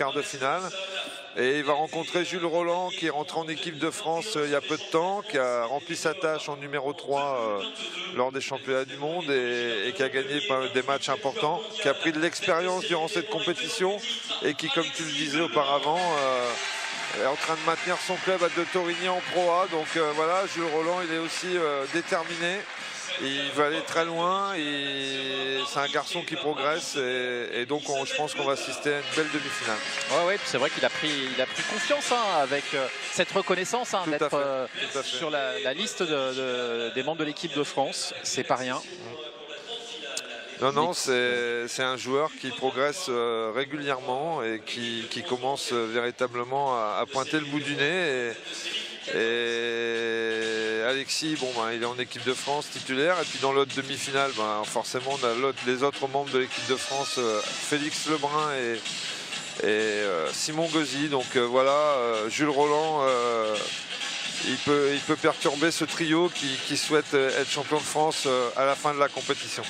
quart de finale. Et il va rencontrer Jules Rolland qui est rentré en équipe de France il y a peu de temps, qui a rempli sa tâche en numéro 3 lors des championnats du monde et qui a gagné des matchs importants, qui a pris de l'expérience durant cette compétition et qui, comme tu le disais auparavant, est en train de maintenir son club de Torigny en Pro A. Donc voilà, Jules Rolland, il est aussi déterminé. Il va aller très loin, c'est un garçon qui progresse et donc je pense qu'on va assister à une belle demi-finale. Ouais, c'est vrai qu'il a pris confiance avec cette reconnaissance d'être sur la liste des membres de l'équipe de France. C'est pas rien. Non, c'est un joueur qui progresse régulièrement et qui commence véritablement à pointer le bout du nez. Et Alexis, il est en équipe de France titulaire. Et puis dans l'autre demi-finale, forcément, on a les autres membres de l'équipe de France, Félix Lebrun et Simon Gauzy. Donc voilà, Jules Rolland, il peut perturber ce trio qui souhaite être champion de France à la fin de la compétition.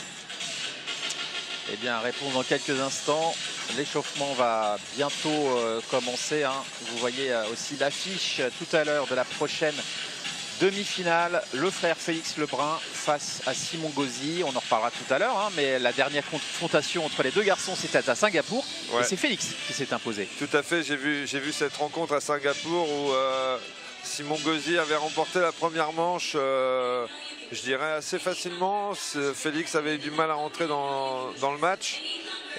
Eh bien, réponse dans quelques instants. L'échauffement va bientôt commencer. Vous voyez aussi l'affiche tout à l'heure de la prochaine demi-finale. Le frère Félix Lebrun face à Simon Gauzy. On en reparlera tout à l'heure, mais la dernière confrontation entre les deux garçons, c'était à Singapour. Ouais. Et c'est Félix qui s'est imposé. Tout à fait, j'ai vu cette rencontre à Singapour où Simon Gauzy avait remporté la première manche. Je dirais assez facilement. Félix avait eu du mal à rentrer dans le match.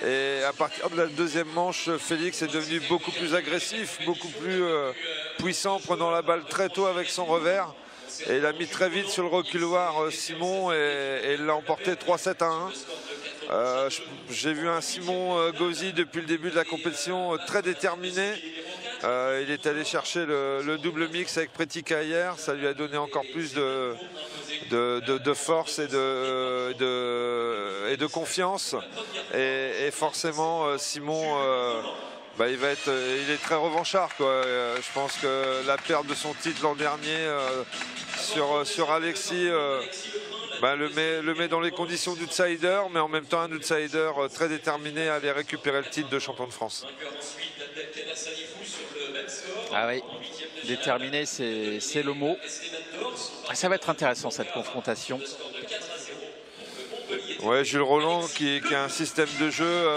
Et à partir de la deuxième manche, Félix est devenu beaucoup plus agressif, beaucoup plus puissant, prenant la balle très tôt avec son revers. Et il a mis très vite sur le reculoir Simon et il l'a emporté 3-7 à 1. J'ai vu un Simon Gauzy depuis le début de la compétition très déterminé. Il est allé chercher le double mix avec Pretica hier. Ça lui a donné encore plus de force et de confiance. Et forcément, Simon, il est très revanchard, quoi. Je pense que la perte de son titre l'an dernier sur Alexis le met dans les conditions d'outsider, mais en même temps un outsider très déterminé à aller récupérer le titre de champion de France. Ah oui, déterminé, c'est le mot. Ça va être intéressant cette confrontation. Ouais, Jules Rolland qui a un système de jeu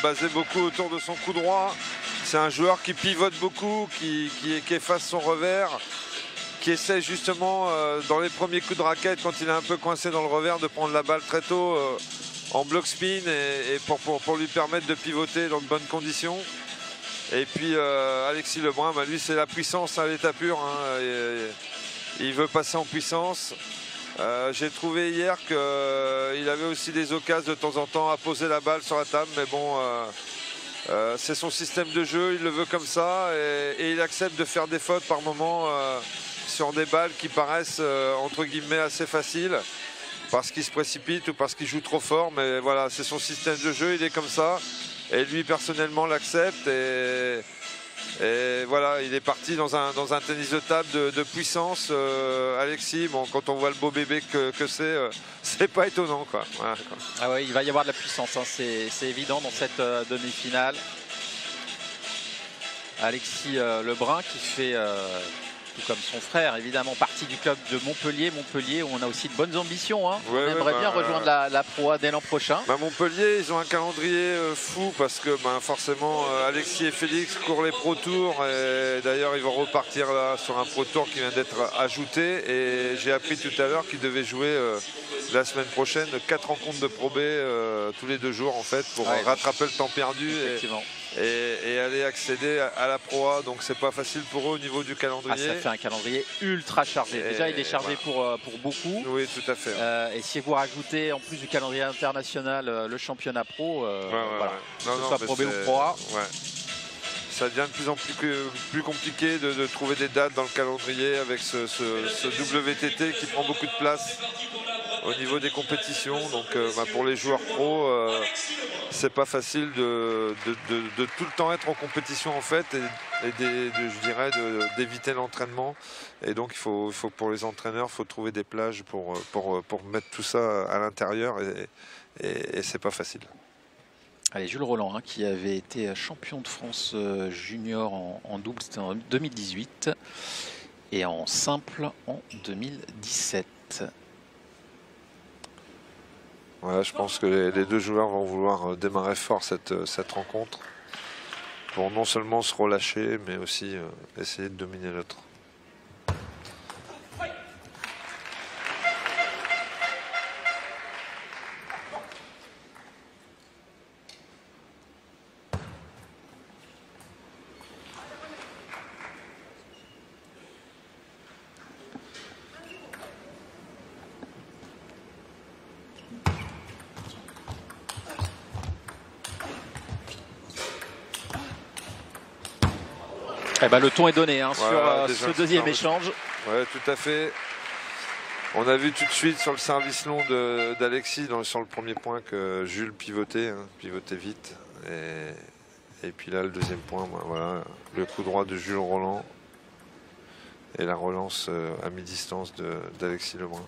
basé beaucoup autour de son coup droit. C'est un joueur qui pivote beaucoup, qui efface son revers, qui essaie justement dans les premiers coups de raquette, quand il est un peu coincé dans le revers, de prendre la balle très tôt en bloc spin et pour lui permettre de pivoter dans de bonnes conditions. Et puis Alexis Lebrun, lui c'est la puissance à l'état pur. Il veut passer en puissance. J'ai trouvé hier qu'il avait aussi des occasions de temps en temps à poser la balle sur la table, mais bon, c'est son système de jeu, il le veut comme ça et il accepte de faire des fautes par moment sur des balles qui paraissent entre guillemets assez faciles parce qu'il se précipite ou parce qu'il joue trop fort, mais voilà, c'est son système de jeu, il est comme ça et lui personnellement l'accepte et voilà, il est parti dans un tennis de table de puissance. Alexis, quand on voit le beau bébé que c'est pas étonnant, quoi. Voilà, quoi. Ah ouais, il va y avoir de la puissance, c'est évident dans cette demi-finale. Alexis Lebrun qui fait, tout comme son frère, évidemment partie du club de Montpellier. Montpellier, où on a aussi de bonnes ambitions. On aimerait bien rejoindre la Pro A dès l'an prochain. Montpellier, ils ont un calendrier fou parce que forcément Alexis et Félix courent les Pro Tours. Et d'ailleurs, ils vont repartir là sur un Pro Tour qui vient d'être ajouté. Et j'ai appris tout à l'heure qu'ils devaient jouer la semaine prochaine 4 rencontres de Pro B tous les 2 jours en fait pour rattraper le temps perdu. Et aller accéder à la Pro A, donc c'est pas facile pour eux au niveau du calendrier. Ça fait un calendrier ultra chargé. Déjà il est chargé pour beaucoup. Oui, tout à fait. Et si vous rajoutez en plus du calendrier international le championnat pro, que ce soit Pro B ou Pro A. Ça devient de plus en plus compliqué de trouver des dates dans le calendrier avec ce WTT qui prend beaucoup de place au niveau des compétitions. Donc pour les joueurs pros, c'est pas facile de tout le temps être en compétition en fait et je dirais d'éviter l'entraînement. Et donc il faut pour les entraîneurs, il faut trouver des plages pour mettre tout ça à l'intérieur et c'est pas facile. Allez, Jules Rolland, hein, qui avait été champion de France junior en double, c'était en 2018, et en simple en 2017. Voilà, je pense que les deux joueurs vont vouloir démarrer fort cette rencontre pour non seulement se relâcher, mais aussi essayer de dominer l'autre. Eh ben, le ton est donné hein, voilà, sur ce deuxième échange. Oui, tout à fait. On a vu tout de suite sur le service long d'Alexis, sur le premier point, que Jules pivotait, pivotait vite. Et puis là, le deuxième point, voilà, le coup droit de Jules Rolland et la relance à mi-distance d'Alexis Lebrun.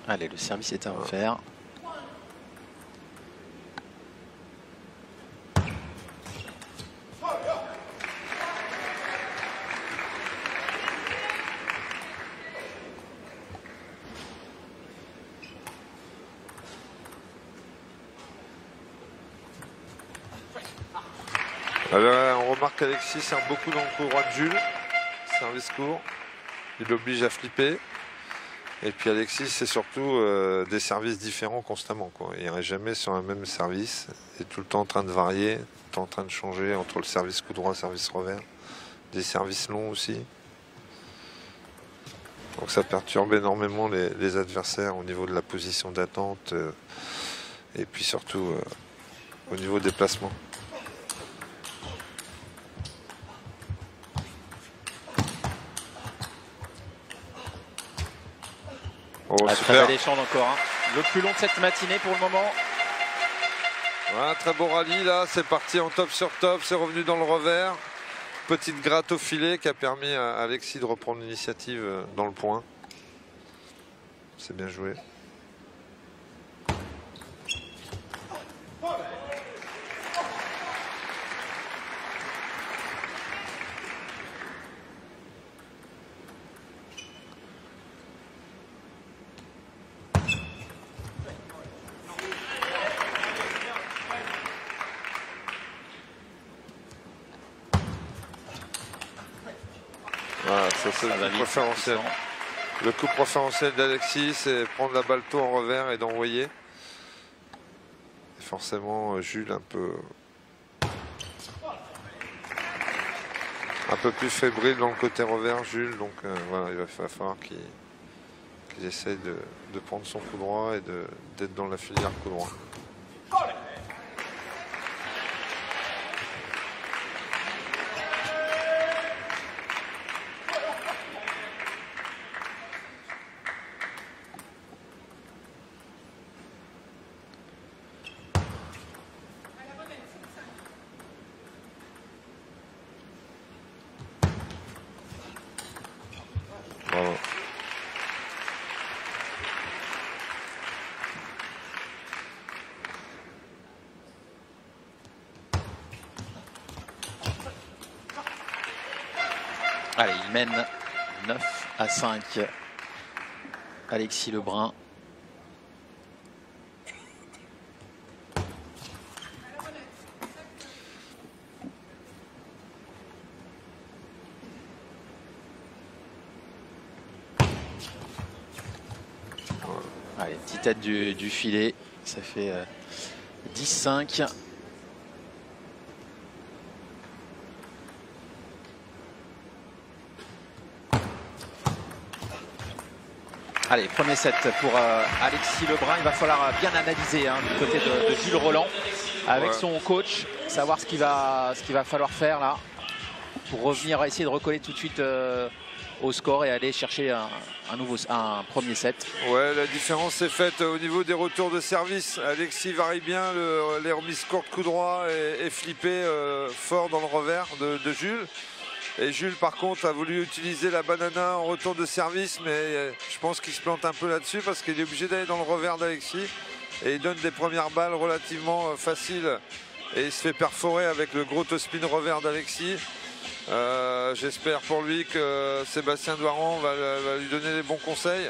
Allez, le service est à refaire. Alors, on remarque qu'Alexis sert beaucoup dans le coup droit de Jules. Service court. Il l'oblige à flipper. Et puis Alexis, c'est surtout des services différents constamment, quoi. Il n'est jamais sur un même service. Il est tout le temps en train de varier, tout le temps en train de changer entre le service coup droit et le service revers. Des services longs aussi. Donc ça perturbe énormément les adversaires au niveau de la position d'attente et puis surtout au niveau des placements. Oh, très bel échange encore, hein. Le plus long de cette matinée pour le moment. Voilà, très beau rallye là, c'est parti en top sur top, c'est revenu dans le revers. Petite gratte au filet qui a permis à Alexis de reprendre l'initiative dans le point. C'est bien joué. Voilà, ça c'est le coup préférentiel. Le coup préférentiel d'Alexis, c'est prendre la balle tôt en revers et d'envoyer. Et forcément, Jules un peu plus fébrile dans le côté revers, Jules. Donc voilà, il va falloir qu'il essaye de prendre son coup droit et d'être dans la filière coup droit. Bravo. Allez, il mène 9-5. Alexis Lebrun. Allez, petite tête du filet, ça fait 10-5. Allez, premier set pour Alexis Lebrun. Il va falloir bien analyser hein, du côté de Jules Rolland avec son coach, savoir ce qu'il va falloir faire là. pour revenir essayer de recoller tout de suite au score et aller chercher un premier set. Ouais, la différence est faite au niveau des retours de service. Alexis varie bien les remises courtes coup droit et flippé fort dans le revers de Jules. Et Jules par contre a voulu utiliser la banana en retour de service, mais je pense qu'il se plante un peu là-dessus parce qu'il est obligé d'aller dans le revers d'Alexis. Et il donne des premières balles relativement faciles et il se fait perforer avec le gros top-spin revers d'Alexis. J'espère pour lui que Sébastien Doiron va lui donner les bons conseils.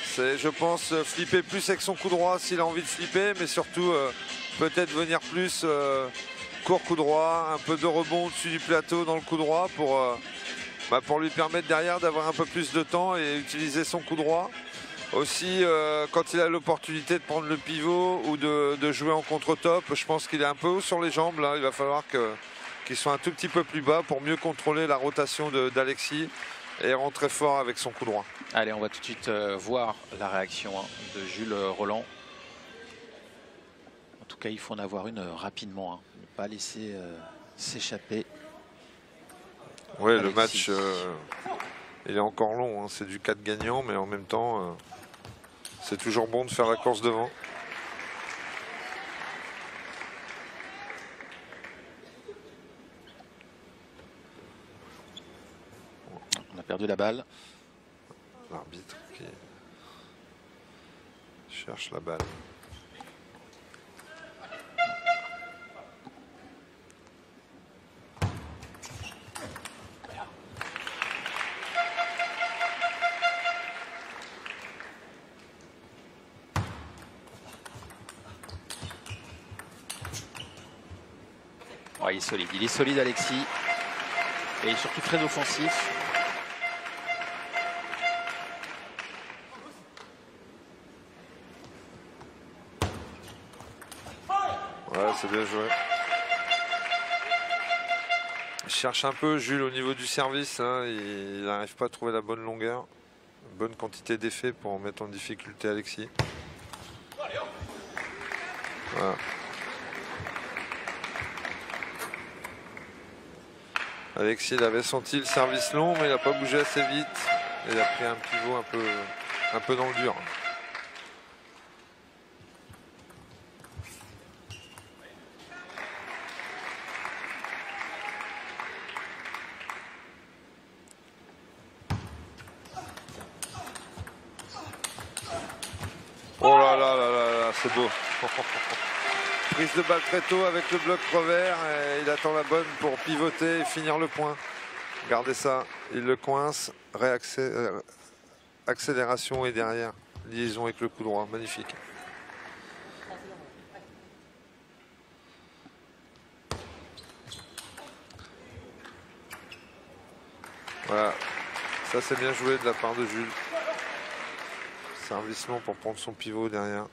C'est, je pense, flipper plus avec son coup droit s'il a envie de flipper, mais surtout peut-être venir plus court coup droit, un peu de rebond au-dessus du plateau dans le coup droit pour lui permettre derrière d'avoir un peu plus de temps et utiliser son coup droit. Aussi, quand il a l'opportunité de prendre le pivot ou de jouer en contre-top, je pense qu'il est un peu haut sur les jambes. Là. Il va falloir qu'il soit un tout petit peu plus bas pour mieux contrôler la rotation d'Alexis et rentrer fort avec son coup droit. Allez, on va tout de suite voir la réaction de Jules Rolland. En tout cas, il faut en avoir une rapidement. Ne pas laisser s'échapper. Oui, le match, il est encore long. C'est du 4 gagnant, mais en même temps... c'est toujours bon de faire la course devant. On a perdu la balle. L'arbitre qui cherche la balle. Ouais, il est solide Alexis et il est surtout très offensif. Ouais, c'est bien joué. Il cherche un peu Jules au niveau du service, hein. Il n'arrive pas à trouver la bonne longueur, une bonne quantité d'effets pour mettre en difficulté Alexis. Voilà. Alexis, il avait senti le service long, mais il n'a pas bougé assez vite. Il a pris un pivot un peu dans le dur. Oh là là là là là, c'est beau. Prise de balle très tôt avec le bloc revers. Et il attend la bonne pour pivoter et finir le point. Regardez ça, il le coince, accélération et derrière, liaison avec le coup droit, magnifique. Voilà, ça c'est bien joué de la part de Jules. Service long pour prendre son pivot derrière.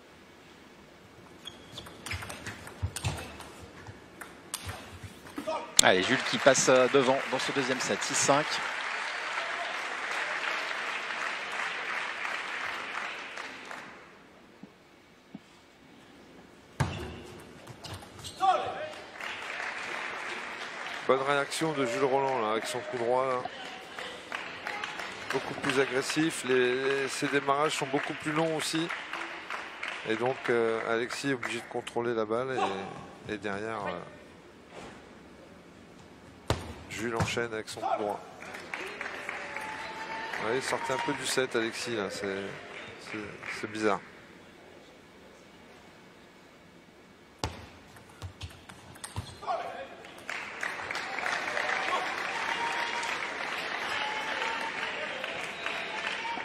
Allez, Jules qui passe devant dans ce deuxième set, 6-5. Bonne réaction de Jules Rolland là, avec son coup droit. Là. Beaucoup plus agressif. Ses démarrages sont beaucoup plus longs aussi. Et donc Alexis est obligé de contrôler la balle et derrière Jules enchaîne avec son coup droit. Ouais, il sortait un peu du set Alexis là, c'est bizarre.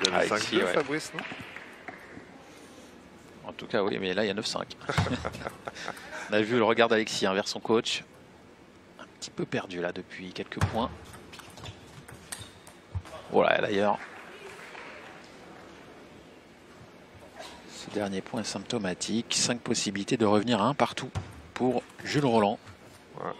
Il y avait 5-2 ouais. Fabrice, non? En tout cas oui, mais là il y a 9-5. On a vu le regard d'Alexis vers son coach. Un petit peu perdu là depuis quelques points. Voilà d'ailleurs. Ce dernier point est symptomatique. 5 possibilités de revenir à un partout pour Jules Rolland. Ouais.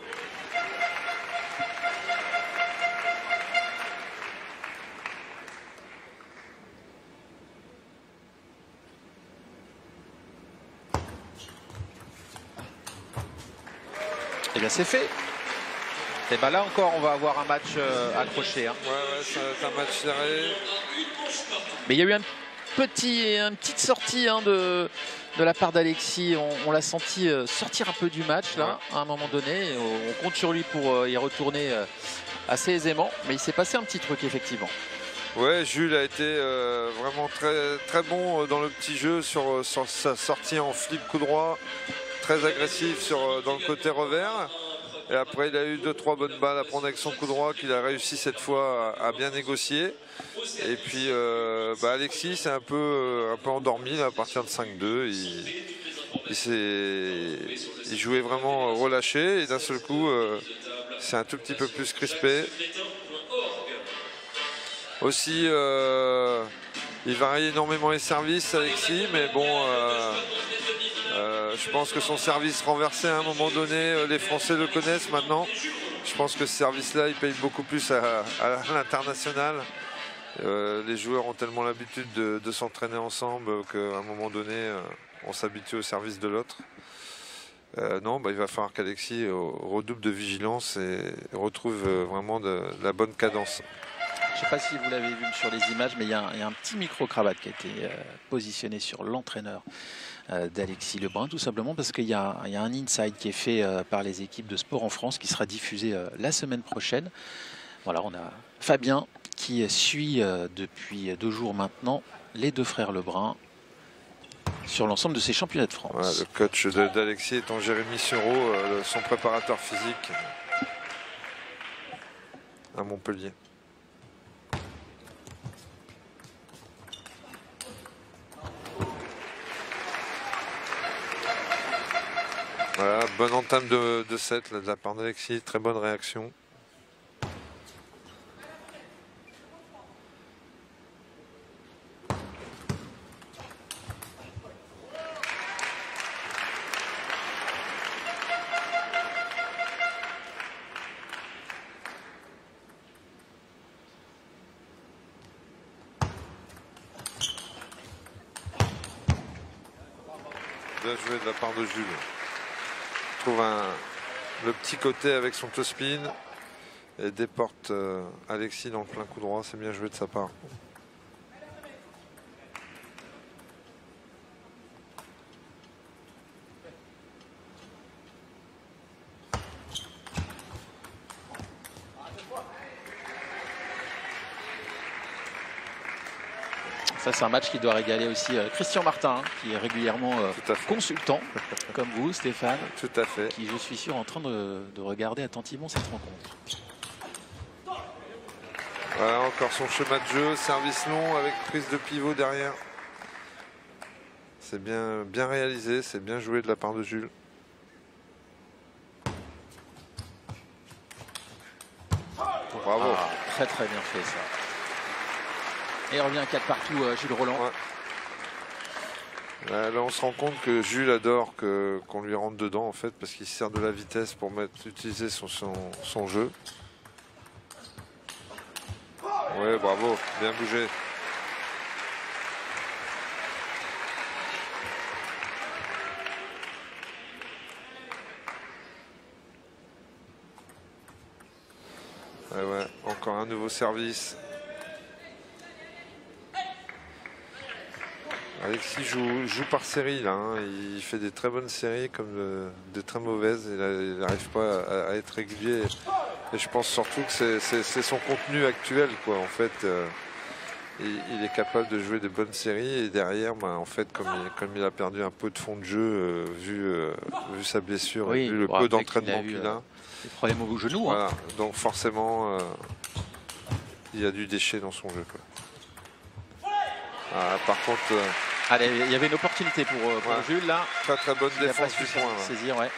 Et bien c'est fait. Et ben là encore, on va avoir un match accroché. Hein. Ouais, ça va être un match serré. Mais il y a eu une petite sortie hein, de la part d'Alexis. On l'a senti sortir un peu du match là, à un moment donné. On compte sur lui pour y retourner assez aisément. Mais il s'est passé un petit truc, effectivement. Ouais, Jules a été vraiment très bon dans le petit jeu sur sa sortie en flip coup droit. Très agressif dans le côté revers. Et après, il a eu 2-3 bonnes balles à prendre avec son coup droit qu'il a réussi cette fois à bien négocier. Et puis, Alexis s'est un peu endormi là, à partir de 5-2. Il jouait vraiment relâché et d'un seul coup, c'est un tout petit peu plus crispé. Aussi, il varie énormément les services, Alexis, mais bon, je pense que son service renversé à un moment donné, les Français le connaissent maintenant. Je pense que ce service-là, il paye beaucoup plus à l'international. Les joueurs ont tellement l'habitude de s'entraîner ensemble qu'à un moment donné, on s'habitue au service de l'autre. Non, il va falloir qu'Alexis redouble de vigilance et retrouve vraiment de la bonne cadence. Je ne sais pas si vous l'avez vu sur les images, mais il y a un petit micro-cravate qui a été positionné sur l'entraîneur d'Alexis Lebrun, tout simplement parce qu'il y a un inside qui est fait par les équipes de sport en France qui sera diffusé la semaine prochaine. Voilà, on a Fabien qui suit depuis 2 jours maintenant les 2 frères Lebrun sur l'ensemble de ces championnats de France. Ouais, le coach d'Alexis étant Jérémy Sureau, son préparateur physique à Montpellier. Voilà, bonne entame de set là, de la part d'Alexis, très bonne réaction. Bien joué de la part de Jules. Je trouve le petit côté avec son toe spin et déporte Alexis dans le plein coup droit. C'est bien joué de sa part. Ça, c'est un match qui doit régaler aussi Christian Martin, hein, qui est régulièrement consultant, comme vous, Stéphane. Tout à fait. Qui, je suis sûr, est en train de regarder attentivement cette rencontre. Voilà, encore son schéma de jeu, service long avec prise de pivot derrière. C'est bien réalisé, c'est bien joué de la part de Jules. Bravo. Ah, très très bien fait ça. Et il revient à 4 partout, Jules Roland. Ouais. Là, on se rend compte que Jules adore qu'on lui rentre dedans, en fait, parce qu'il se sert de la vitesse pour utiliser son jeu. Ouais, bravo, bien bougé. Ouais, encore un nouveau service. Alexis joue par série là, hein. Il fait des très bonnes séries comme des très mauvaises. Il n'arrive pas à être régulier. Et je pense surtout que c'est son contenu actuel, quoi. En fait, il est capable de jouer des bonnes séries et derrière, en fait, comme il a perdu un peu de fond de jeu vu sa blessure, vu le peu d'entraînement qu'il a. Des problèmes au genou. Voilà. Hein. Donc forcément, il y a du déchet dans son jeu, quoi. Par contre. Allez, il y avait une opportunité pour Jules là. Très très bonne défense du point. Saisir, ouais.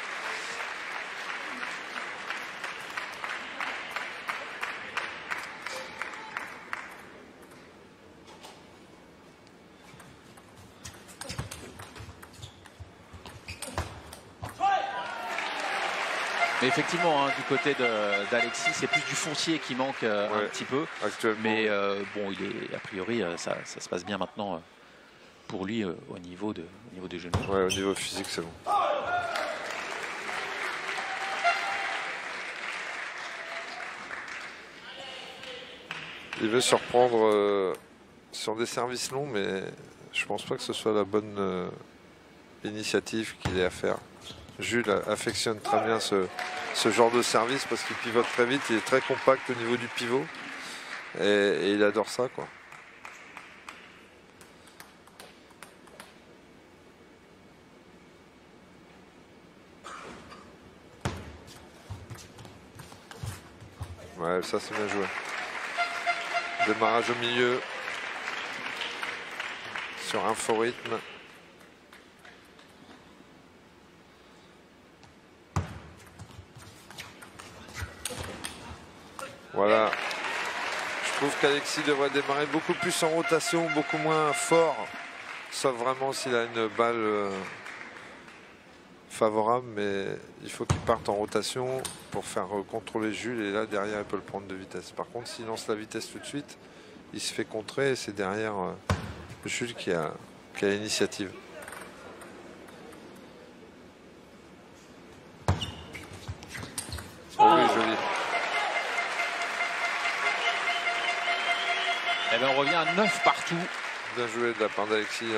Mais effectivement, hein, du côté d'Alexis, c'est plus du foncier qui manque un petit peu. Actuellement. Mais bon, a priori, ça se passe bien maintenant pour lui au niveau des genoux. Ouais, au niveau physique, c'est bon. Il veut surprendre sur des services longs, mais je pense pas que ce soit la bonne initiative qu'il ait à faire. Jules affectionne très bien ce genre de service parce qu'il pivote très vite, il est très compact au niveau du pivot et il adore ça, quoi. Ouais, ça c'est bien joué. Démarrage au milieu sur un faux rythme. Voilà. Je trouve qu'Alexis devrait démarrer beaucoup plus en rotation, beaucoup moins fort. Sauf vraiment s'il a une balle favorable, mais il faut qu'il parte en rotation pour faire contrôler Jules, et là derrière il peut le prendre de vitesse. Par contre, s'il lance la vitesse tout de suite, il se fait contrer et c'est derrière Jules qui a l'initiative. Oh oui, joli. Et bien on revient à 9 partout. Bien joué de la part d'Alexis.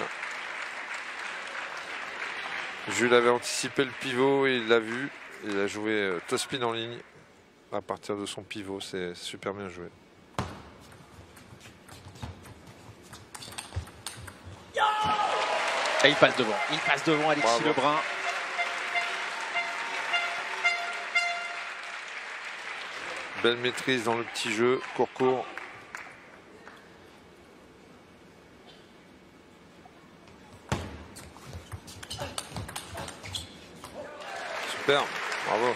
Jules avait anticipé le pivot et il l'a vu. Il a joué top spin en ligne à partir de son pivot. C'est super bien joué. Et il passe devant. Il passe devant Alexis Bravo. Lebrun. Belle maîtrise dans le petit jeu. Court. Super, bravo.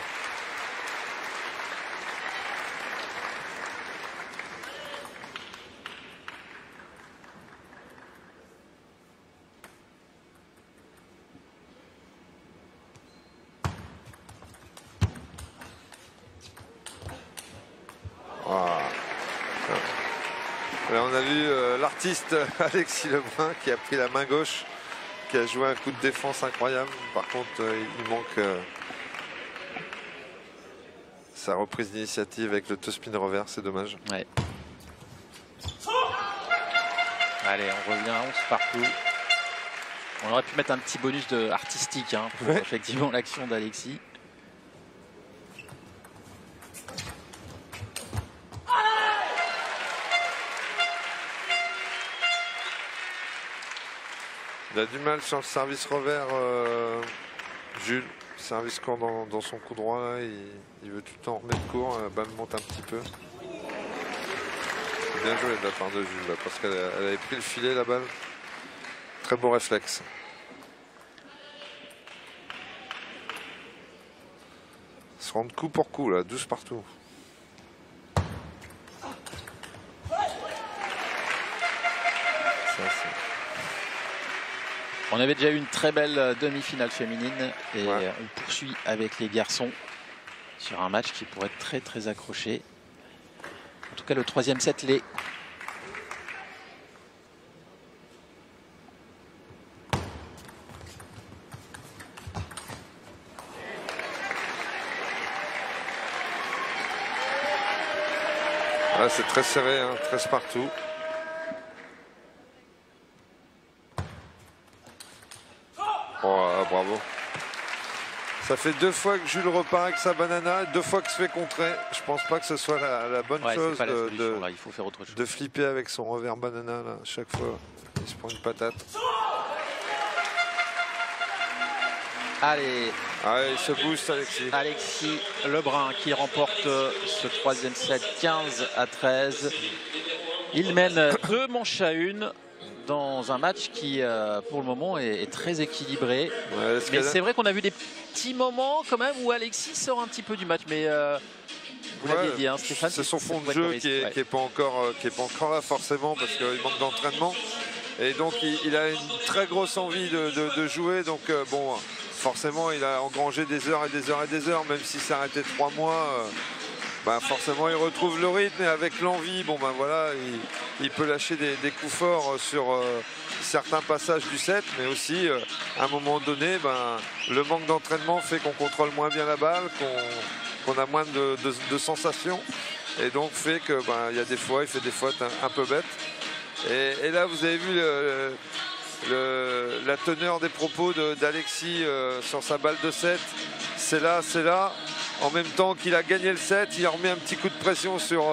Voilà. Là, on a vu l'artiste Alexis Lebrun qui a pris la main gauche, qui a joué un coup de défense incroyable. Par contre, il manque sa reprise d'initiative avec le top spin revers, c'est dommage. Ouais. Allez, on revient à 11 partout. On aurait pu mettre un petit bonus artistique pour effectivement l'action d'Alexis. Il a du mal sur le service revers, Jules. Service court dans son coup droit, là, il veut tout le temps remettre court, la balle monte un petit peu. Bien joué de la part de Jules, là, parce qu'elle avait pris le filet, la balle. Très beau réflexe. Ils se rendent coup pour coup, là, 12 partout. On avait déjà eu une très belle demi-finale féminine et on poursuit avec les garçons sur un match qui pourrait être très très accroché. En tout cas, le troisième set l'est. Là, c'est très serré, 13 partout. Oh, bravo. Ça fait 2 fois que Jules repart avec sa banana, 2 fois qu'il se fait contrer. Je pense pas que ce soit la bonne chose il faut faire autre chose. de flipper avec son revers banana là, chaque fois. Il se prend une patate. Allez, il se booste Alexis. Alexis Lebrun qui remporte ce troisième set 15-13. Il mène 2 manches à 1 dans un match qui pour le moment est très équilibré. Mais c'est vrai qu'on a vu des petits moments quand même où Alexis sort un petit peu du match. Mais vous l'aviez dit, Stéphane. C'est son fond de jeu qui est pas encore là forcément parce qu'il manque d'entraînement. Et donc il a une très grosse envie de jouer. Donc bon, forcément il a engrangé des heures et des heures et des heures, même si ça a arrêté 3 mois. Forcément il retrouve le rythme et avec l'envie, voilà, il peut lâcher des coups forts sur certains passages du set, mais aussi à un moment donné, le manque d'entraînement fait qu'on contrôle moins bien la balle, qu'on a moins de sensations. et donc fait que il y a des fois, il fait des fautes un peu bêtes. Et là, vous avez vu la teneur des propos d'Alexis sur sa balle de 7. C'est là. En même temps qu'il a gagné le 7, il remet un petit coup de pression sur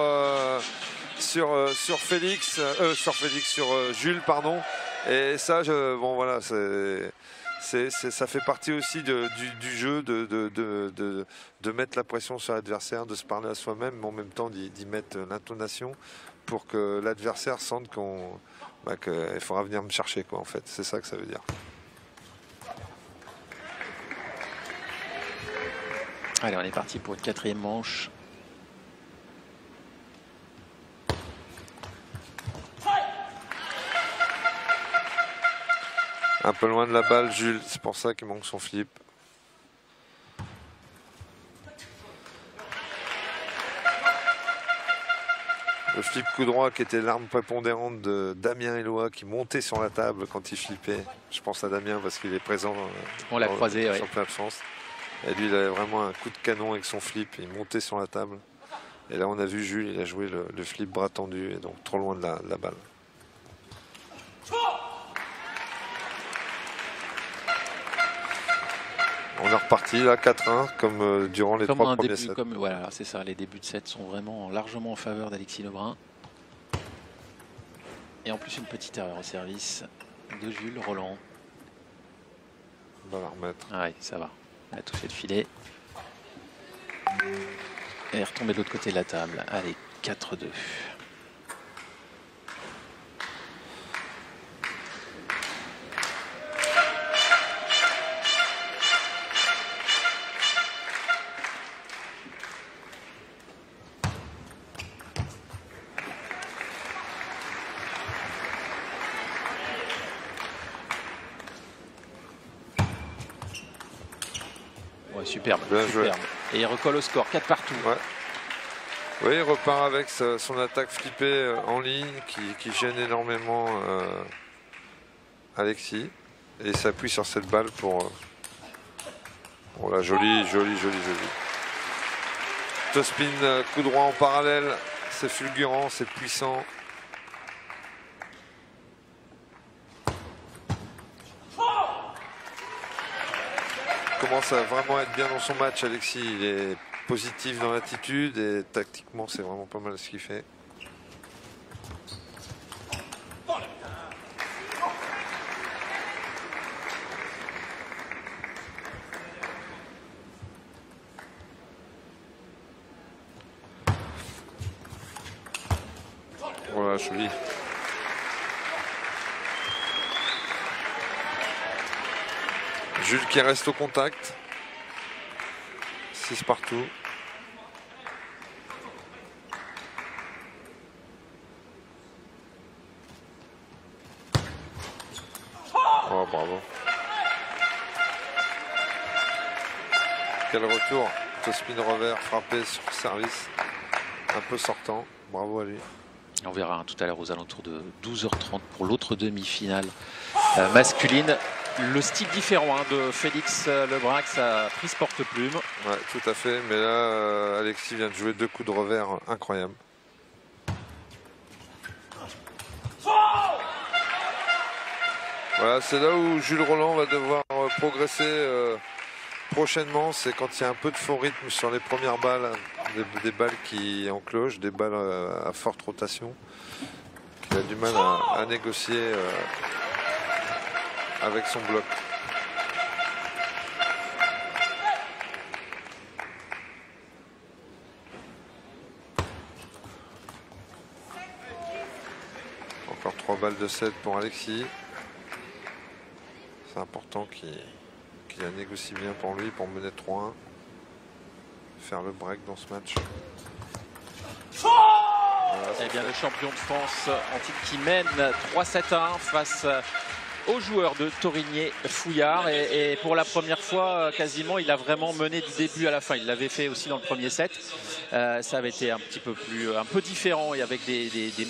Jules, pardon. Et ça, bon voilà, ça fait partie aussi du jeu de mettre la pression sur l'adversaire, de se parler à soi-même, mais en même temps d'y mettre l'intonation pour que l'adversaire sente qu'il faudra venir me chercher, quoi, en fait. C'est ça que ça veut dire. Allez, on est parti pour une 4e manche. Un peu loin de la balle, Jules, c'est pour ça qu'il manque son flip. Le flip coup droit qui était l'arme prépondérante de Damien Eloi qui montait sur la table quand il flippait. Je pense à Damien parce qu'il est présent. On l'a croisé, sur plein d'absence. Et lui, il avait vraiment un coup de canon avec son flip. Il montait sur la table. Et là, on a vu Jules, il a joué le flip bras tendu et donc trop loin de la balle. On est reparti là, 4-1, comme durant les 3 premiers sets. Voilà, c'est ça, les débuts de set sont vraiment largement en faveur d'Alexis Lebrun. Et en plus, une petite erreur au service de Jules Roland. On va la remettre. Ah oui, ça va. Elle a tout fait de filet. Et retomber de l'autre côté de la table. Allez, 4-2. Superbe, superbe. Et il recolle au score, 4 partout. Ouais. Oui, il repart avec son attaque flippée en ligne qui gêne énormément Alexis. Et il s'appuie sur cette balle pour la jolie. Tospin, coup droit en parallèle, c'est fulgurant, c'est puissant. Commence à vraiment être bien dans son match, Alexis. Il est positif dans l'attitude et tactiquement c'est vraiment pas mal ce qu'il fait. Voilà, joli. Jules qui reste au contact. 6 partout. Oh, bravo. Quel retour. Tospin revers frappé sur service. Un peu sortant. Bravo à lui. On verra tout à l'heure aux alentours de 12h30 pour l'autre demi-finale masculine. Le style différent de Félix Lebrun, sa prise porte-plume. Ouais, tout à fait. Mais là, Alexis vient de jouer 2 coups de revers incroyables. Voilà, c'est là où Jules Roland va devoir progresser prochainement. C'est quand il y a un peu de faux rythme sur les premières balles, des balles qui enclochent, des balles à forte rotation. Il a du mal à négocier avec son bloc. Encore 3 balles de 7 pour Alexis. C'est important qu'il la négocie bien pour lui, pour mener 3-1. Faire le break dans ce match. Voilà, eh bien, le champion de France en titre qui mène 3-7-1 face aux joueurs de Torigné-Fouillard. Et pour la première fois, quasiment, il a vraiment mené du début à la fin. Il l'avait fait aussi dans le premier set. Ça avait été un peu différent et avec des